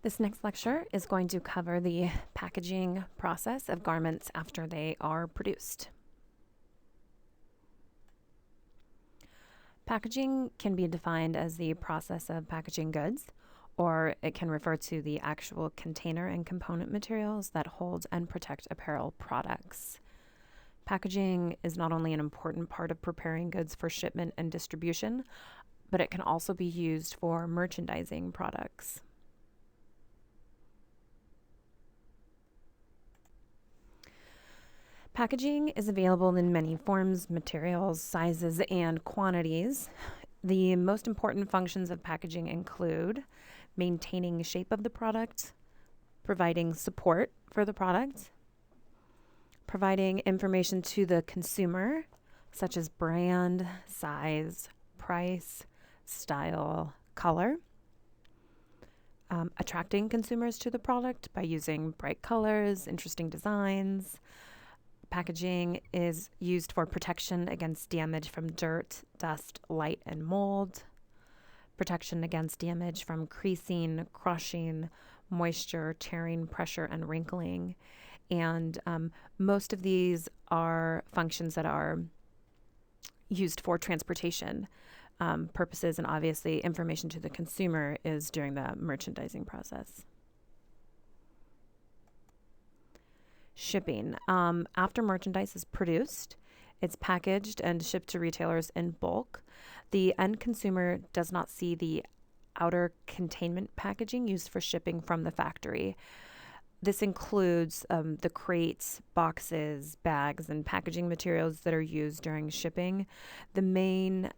This next lecture is going to cover the packaging process of garments after they are produced. Packaging can be defined as the process of packaging goods, or it can refer to the actual container and component materials that hold and protect apparel products. Packaging is not only an important part of preparing goods for shipment and distribution, but it can also be used for merchandising products. Packaging is available in many forms, materials, sizes, and quantities. The most important functions of packaging include maintaining the shape of the product, providing support for the product, providing information to the consumer, such as brand, size, price, style, color, attracting consumers to the product by using bright colors, interesting designs. Packaging is used for protection against damage from dirt, dust, light, and mold, protection against damage from creasing, crushing, moisture, tearing, pressure, and wrinkling. And most of these are functions that are used for transportation purposes, and obviously information to the consumer is during the merchandising process. Shipping. After merchandise is produced, it's packaged and shipped to retailers in bulk. The end consumer does not see the outer containment packaging used for shipping from the factory. This includes the crates, boxes, bags, and packaging materials that are used during shipping. The main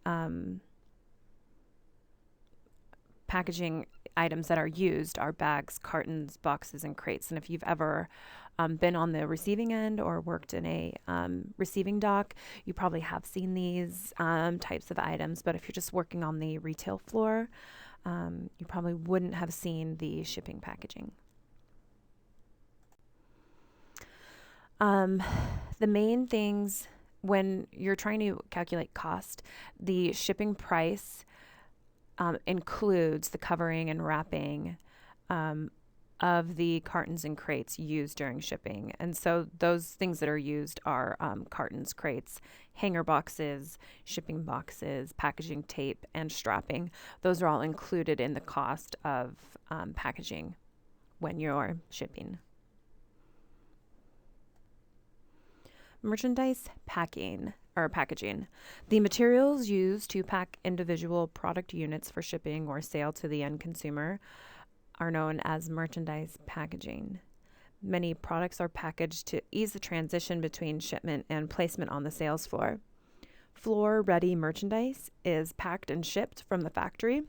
packaging items that are used are bags, cartons, boxes, and crates. And if you've ever been on the receiving end or worked in a receiving dock, you probably have seen these types of items. But if you're just working on the retail floor, you probably wouldn't have seen the shipping packaging. The main things when you're trying to calculate cost, the shipping price includes the covering and wrapping of the cartons and crates used during shipping. And so those things that are used are cartons, crates, hanger boxes, shipping boxes, packaging tape, and strapping. Those are all included in the cost of packaging when you're shipping. Merchandise packing or packaging. The materials used to pack individual product units for shipping or sale to the end consumer are known as merchandise packaging. Many products are packaged to ease the transition between shipment and placement on the sales floor. Floor-ready merchandise is packed and shipped from the factory,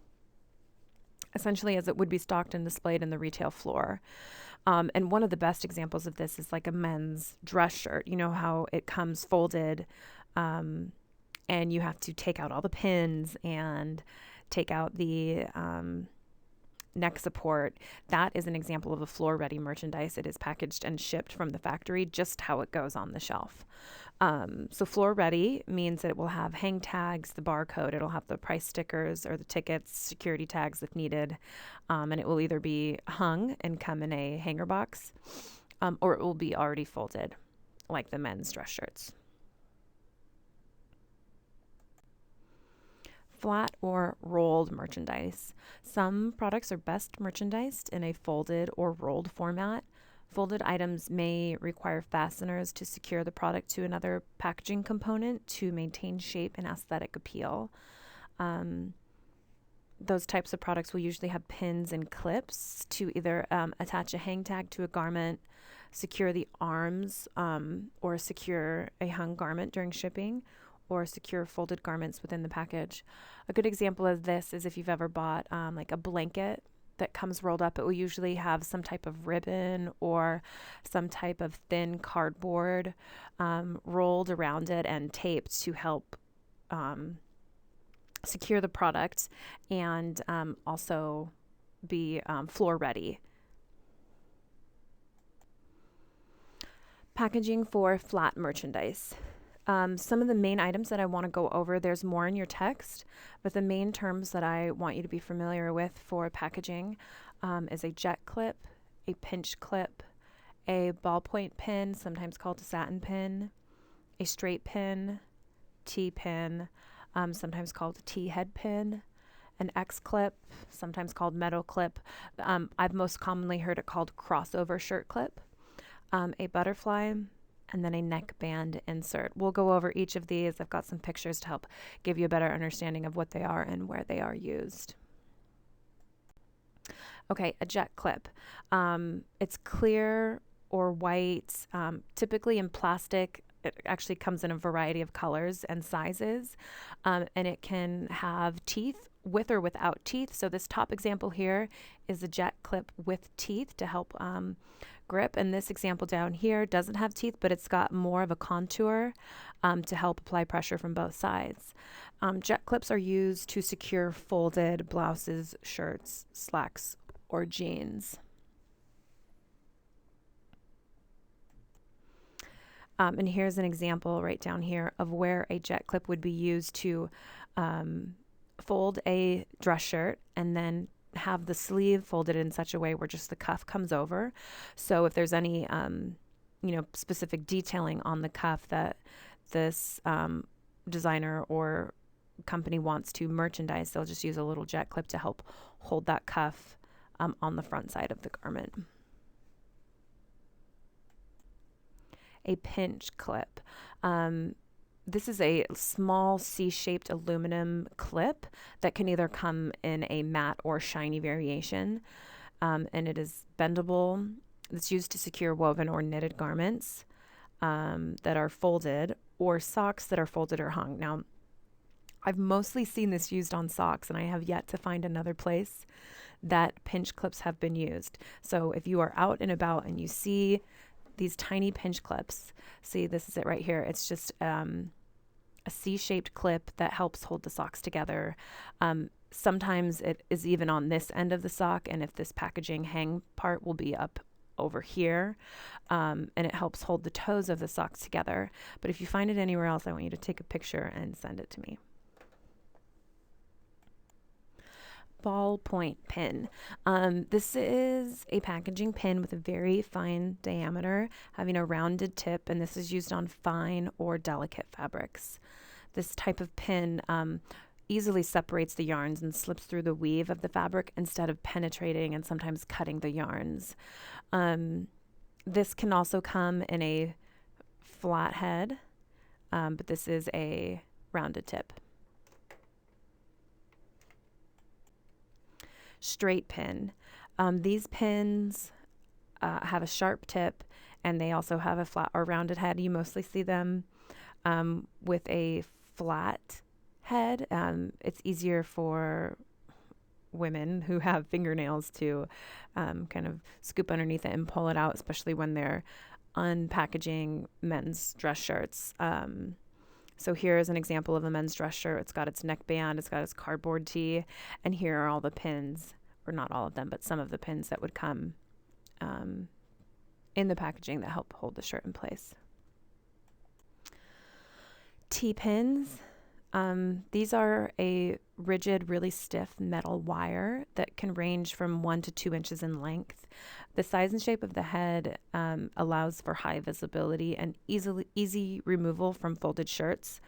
essentially as it would be stocked and displayed in the retail floor. And one of the best examples of this is like a men's dress shirt. You know how it comes folded and you have to take out all the pins and take out the neck support. That is an example of a floor-ready merchandise. It is packaged and shipped from the factory, just how it goes on the shelf. So floor-ready means that it will have hang tags, the barcode, it'll have the price stickers or the tickets, security tags if needed, and it will either be hung and come in a hanger box, or it will be already folded, like the men's dress shirts. Flat or rolled merchandise. Some products are best merchandised in a folded or rolled format. Folded items may require fasteners to secure the product to another packaging component to maintain shape and aesthetic appeal. Those types of products will usually have pins and clips to either attach a hang tag to a garment, secure the arms, or secure a hung garment during shipping, or secure folded garments within the package. A good example of this is if you've ever bought like a blanket that comes rolled up, it will usually have some type of ribbon or some type of thin cardboard rolled around it and taped to help secure the product and also be floor ready. Packaging for flat merchandise. Some of the main items that I want to go over, there's more in your text, but the main terms that I want you to be familiar with for packaging is a jet clip, a pinch clip, a ballpoint pin, sometimes called a satin pin, a straight pin, T-pin, sometimes called a T-head pin, an X-clip, sometimes called metal clip. I've most commonly heard it called crossover shirt clip, a butterfly, and then a neckband insert. We'll go over each of these. I've got some pictures to help give you a better understanding of what they are and where they are used. Okay, a jet clip. It's clear or white, typically in plastic. It actually comes in a variety of colors and sizes, and it can have teeth with or without teeth. So this top example here is a jet clip with teeth to help grip, and this example down here doesn't have teeth, but it's got more of a contour to help apply pressure from both sides. Jet clips are used to secure folded blouses, shirts, slacks, or jeans. And here's an example right down here of where a jet clip would be used to fold a dress shirt and then have the sleeve folded in such a way where just the cuff comes over. So if there's any, specific detailing on the cuff that this designer or company wants to merchandise, they'll just use a little jet clip to help hold that cuff on the front side of the garment. A pinch clip. This is a small C-shaped aluminum clip that can either come in a matte or shiny variation, and it is bendable. It's used to secure woven or knitted garments that are folded, or socks that are folded or hung. Now, I've mostly seen this used on socks, and I have yet to find another place that pinch clips have been used. So if you are out and about and you see these tiny pinch clips, see, this is it right here. It's just a C-shaped clip that helps hold the socks together. Sometimes it is even on this end of the sock, and if this packaging hang part will be up over here, and it helps hold the toes of the socks together. But if you find it anywhere else, I want you to take a picture and send it to me. Ballpoint pin. This is a packaging pin with a very fine diameter, having a rounded tip, and this is used on fine or delicate fabrics. This type of pin easily separates the yarns and slips through the weave of the fabric instead of penetrating and sometimes cutting the yarns. This can also come in a flat head, but this is a rounded tip. Straight pin. These pins have a sharp tip, and they also have a flat or rounded head. You mostly see them with a flat head. It's easier for women who have fingernails to kind of scoop underneath it and pull it out, especially when they're unpackaging men's dress shirts. So here is an example of a men's dress shirt. It's got its neckband, it's got its cardboard tee, and here are all the pins, or not all of them, but some of the pins that would come in the packaging that help hold the shirt in place. T-pins. These are a rigid, really stiff metal wire that can range from 1 to 2 inches in length. The size and shape of the head allows for high visibility and easy removal from folded shirts.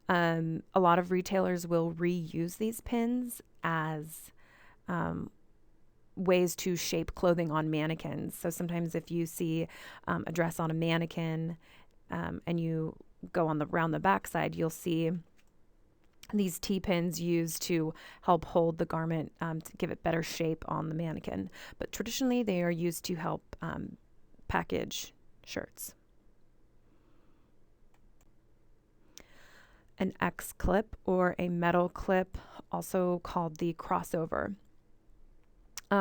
A lot of retailers will reuse these pins as ways to shape clothing on mannequins. So sometimes if you see a dress on a mannequin and you go around the back side, you'll see these T-pins used to help hold the garment to give it better shape on the mannequin. But traditionally, they are used to help package shirts. An X-clip or a metal clip, also called the crossover.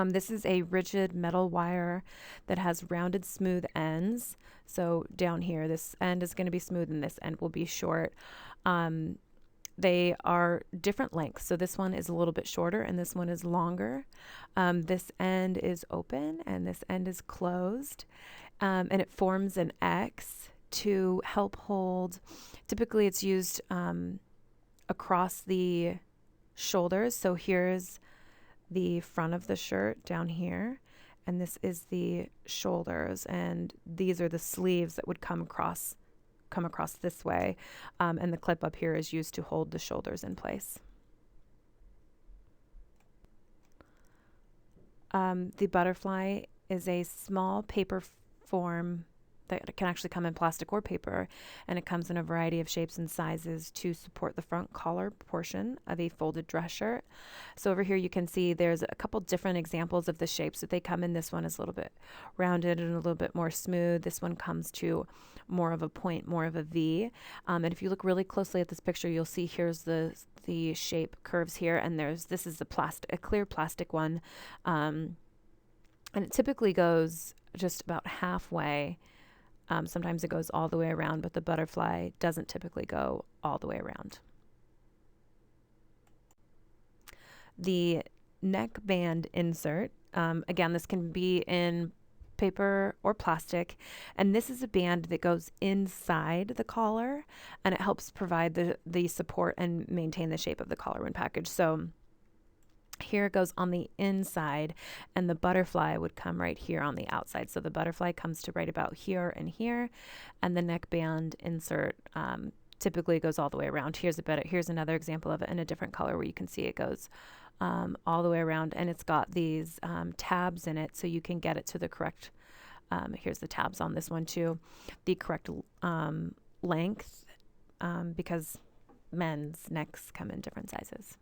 This is a rigid metal wire that has rounded, smooth ends. So down here, this end is going to be smooth and this end will be short. They are different lengths. So this one is a little bit shorter and this one is longer. This end is open and this end is closed. And it forms an X to help hold. Typically it's used across the shoulders. So here's the front of the shirt down here, and this is the shoulders, and these are the sleeves that would come across this way, and the clip up here is used to hold the shoulders in place. The butterfly is a small paper form that can actually come in plastic or paper, and it comes in a variety of shapes and sizes to support the front collar portion of a folded dress shirt. So over here you can see there's a couple different examples of the shapes that they come in. This one is a little bit rounded and a little bit more smooth. This one comes to more of a point, more of a V. And if you look really closely at this picture, you'll see here's the shape curves here, and this is a clear plastic one, and it typically goes just about halfway. Sometimes it goes all the way around, but the butterfly doesn't typically go all the way around. The neckband insert, again, this can be in paper or plastic, and this is a band that goes inside the collar, and it helps provide the support and maintain the shape of the collar when packaged. So here it goes on the inside, and the butterfly would come right here on the outside. So the butterfly comes to right about here and here, and the neckband insert typically goes all the way around. Here's another example of it in a different color where you can see it goes all the way around, and it's got these tabs in it so you can get it to the correct, here's the tabs on this one too, the correct length, because men's necks come in different sizes.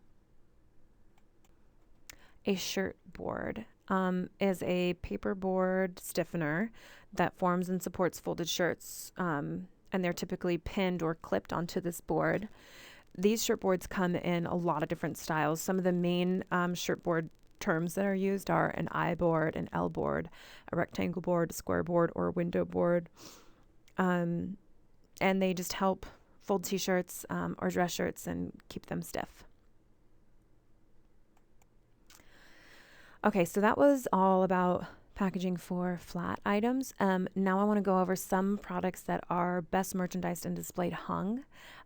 A shirt board is a paperboard stiffener that forms and supports folded shirts, and they're typically pinned or clipped onto this board. These shirt boards come in a lot of different styles. Some of the main shirt board terms that are used are an I board, an L board, a rectangle board, a square board, or a window board, and they just help fold t-shirts or dress shirts and keep them stiff. Okay, so that was all about packaging for flat items. Now I want to go over some products that are best merchandised and displayed hung,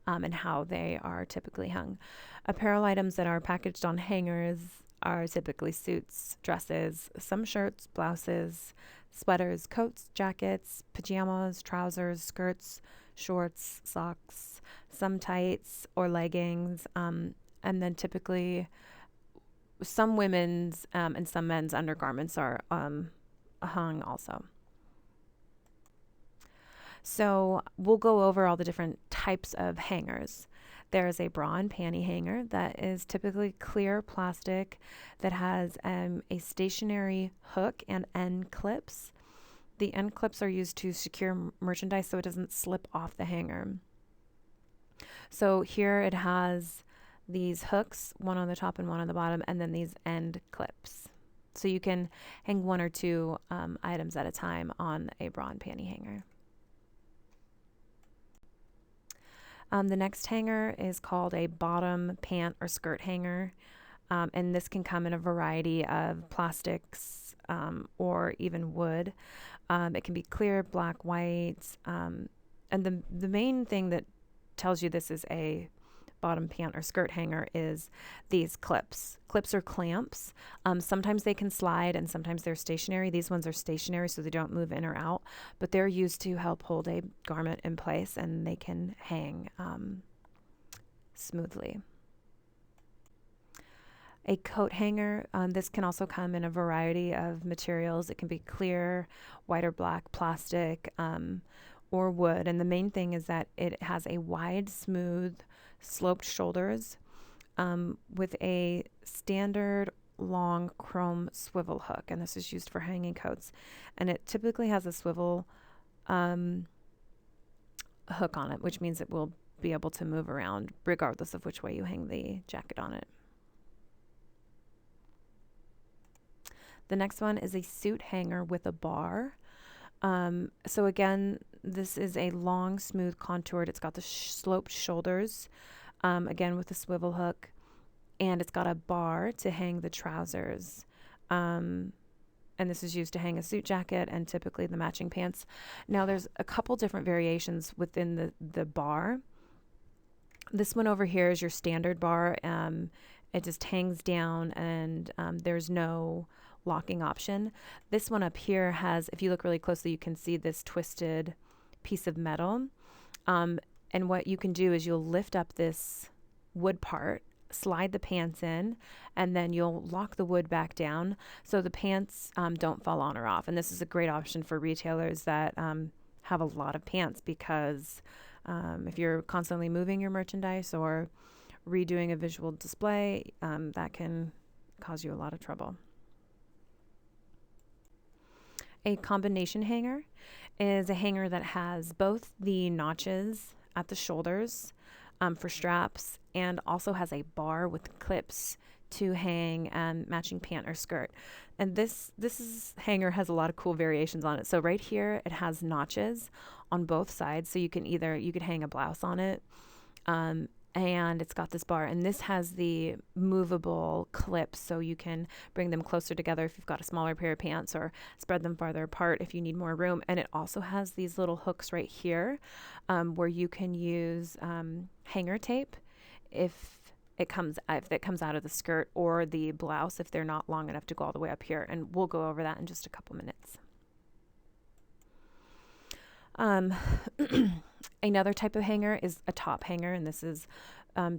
and how they are typically hung. Apparel items that are packaged on hangers are typically suits, dresses, some shirts, blouses, sweaters, coats, jackets, pajamas, trousers, skirts, shorts, socks, some tights or leggings, and then typically some women's and some men's undergarments are hung also. So we'll go over all the different types of hangers. There is a bra and panty hanger that is typically clear plastic that has a stationary hook and end clips. The end clips are used to secure merchandise so it doesn't slip off the hanger. So here it has these hooks, one on the top and one on the bottom, and then these end clips. So you can hang one or two items at a time on a bra and panty hanger. The next hanger is called a bottom pant or skirt hanger, and this can come in a variety of plastics or even wood. It can be clear, black, white, and the main thing that tells you this is a bottom pant or skirt hanger is these clips. Clips or clamps. Sometimes they can slide and sometimes they're stationary. These ones are stationary so they don't move in or out, but they're used to help hold a garment in place, and they can hang smoothly. A coat hanger, this can also come in a variety of materials. It can be clear, white or black, plastic, or wood, and the main thing is that it has a wide, smooth, sloped shoulders with a standard long chrome swivel hook, and this is used for hanging coats, and it typically has a swivel hook on it, which means it will be able to move around regardless of which way you hang the jacket on it. The next one is a suit hanger with a bar. So again, this is a long, smooth, contoured. It's got the sloped shoulders, again with a swivel hook, and it's got a bar to hang the trousers. and this is used to hang a suit jacket and typically the matching pants. Now there's a couple different variations within the bar. This one over here is your standard bar. It just hangs down, and there's no locking option. This one up here has, if you look really closely, you can see this twisted piece of metal. And what you can do is you'll lift up this wood part, slide the pants in, and then you'll lock the wood back down so the pants don't fall on or off. And this is a great option for retailers that have a lot of pants, because if you're constantly moving your merchandise or redoing a visual display, that can cause you a lot of trouble. A combination hanger is a hanger that has both the notches at the shoulders for straps, and also has a bar with clips to hang matching pant or skirt. And this hanger has a lot of cool variations on it. So right here it has notches on both sides, so you could hang a blouse on it, and it's got this bar, and this has the movable clips, so you can bring them closer together if you've got a smaller pair of pants, or spread them farther apart if you need more room. And it also has these little hooks right here where you can use hanger tape if it comes out of the skirt or the blouse, if they're not long enough to go all the way up here. And we'll go over that in just a couple minutes. Another type of hanger is a top hanger, and this is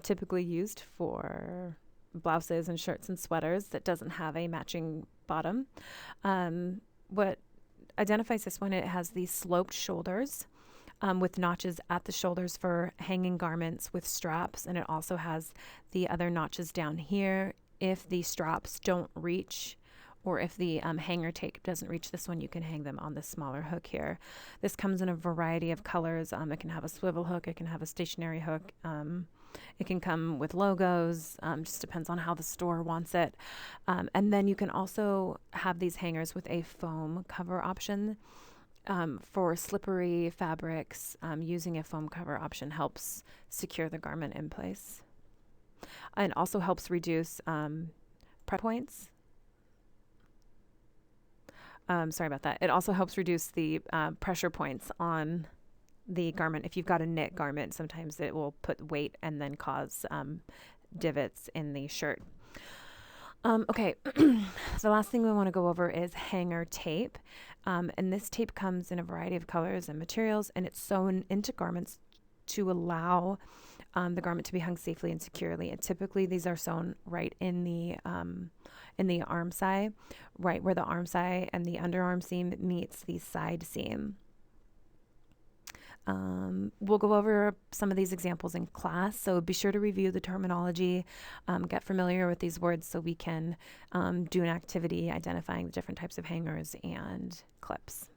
typically used for blouses and shirts and sweaters that doesn't have a matching bottom. What identifies this one, it has these sloped shoulders with notches at the shoulders for hanging garments with straps, and it also has the other notches down here if the straps don't reach, or if the hanger tape doesn't reach this one, you can hang them on this smaller hook here. This comes in a variety of colors. It can have a swivel hook, it can have a stationary hook, it can come with logos, just depends on how the store wants it. And then you can also have these hangers with a foam cover option. For slippery fabrics, using a foam cover option helps secure the garment in place. And also helps reduce pressure points. Sorry about that. It also helps reduce the pressure points on the garment. If you've got a knit garment, sometimes it will put weight and then cause divots in the shirt. Okay, the last thing we want to go over is hanger tape. And this tape comes in a variety of colors and materials, and it's sewn into garments to allow the garment to be hung safely and securely. And typically these are sewn right in the arm side, right where the arm side and the underarm seam meets the side seam. We'll go over some of these examples in class, so be sure to review the terminology, get familiar with these words so we can do an activity identifying the different types of hangers and clips.